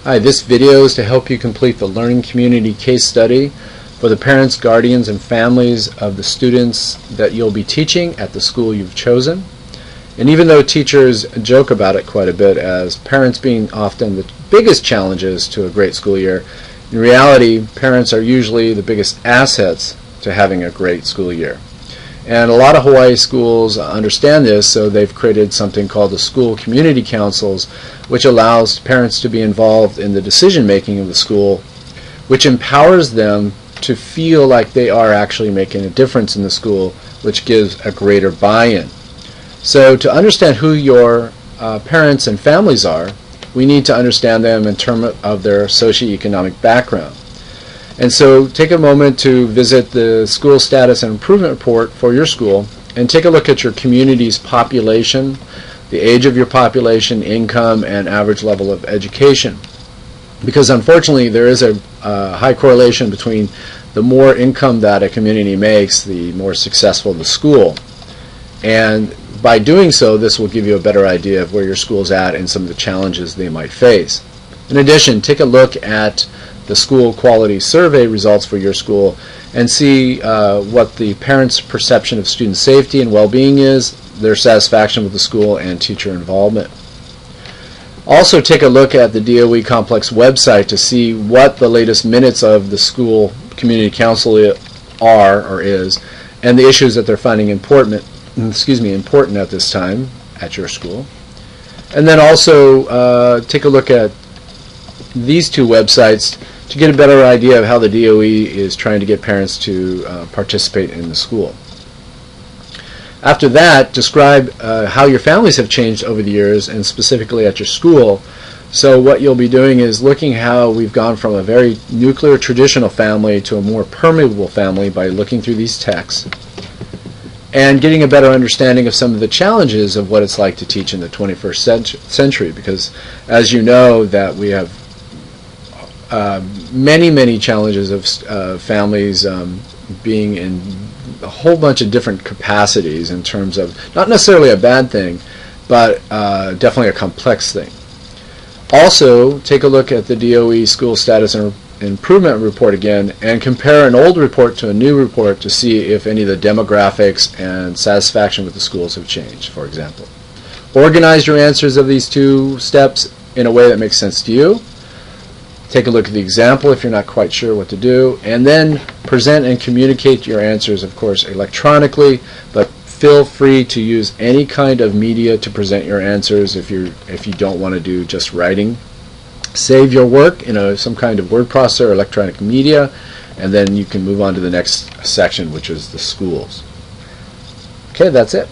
Hi, this video is to help you complete the Learning Community case study for the parents, guardians, and families of the students that you'll be teaching at the school you've chosen. And even though teachers joke about it quite a bit as parents being often the biggest challenges to a great school year, in reality, parents are usually the biggest assets to having a great school year. And a lot of Hawaii schools understand this, so they've created something called the School Community Councils, which allows parents to be involved in the decision making of the school, which empowers them to feel like they are actually making a difference in the school, which gives a greater buy-in. So to understand who your parents and families are, we need to understand them in terms of their socioeconomic background. And so take a moment to visit the School Status and Improvement Report for your school and take a look at your community's population, the age of your population, income, and average level of education. Because unfortunately there is a high correlation between the more income that a community makes, the more successful the school. And by doing so, this will give you a better idea of where your school's at and some of the challenges they might face. In addition, take a look at the school quality survey results for your school and see what the parents' perception of student safety and well-being is, their satisfaction with the school, and teacher involvement. Also take a look at the DOE Complex website to see what the latest minutes of the school community council are or is, and the issues that they're finding important at this time at your school. And then also take a look at these two websites to get a better idea of how the DOE is trying to get parents to participate in the school. After that, describe how your families have changed over the years and specifically at your school. So what you'll be doing is looking how we've gone from a very nuclear traditional family to a more permeable family by looking through these texts and getting a better understanding of some of the challenges of what it's like to teach in the 21st century, because as you know that we have many challenges of families being in a whole bunch of different capacities in terms of not necessarily a bad thing, but definitely a complex thing. Also, take a look at the DOE School Status and Improvement Report again and compare an old report to a new report to see if any of the demographics and satisfaction with the schools have changed, for example. Organize your answers of these two steps in a way that makes sense to you. Take a look at the example if you're not quite sure what to do, and then present and communicate your answers, of course, electronically, but feel free to use any kind of media to present your answers if you don't want to do just writing. Save your work in some kind of word processor or electronic media, and then you can move on to the next section, which is the schools. Okay, that's it.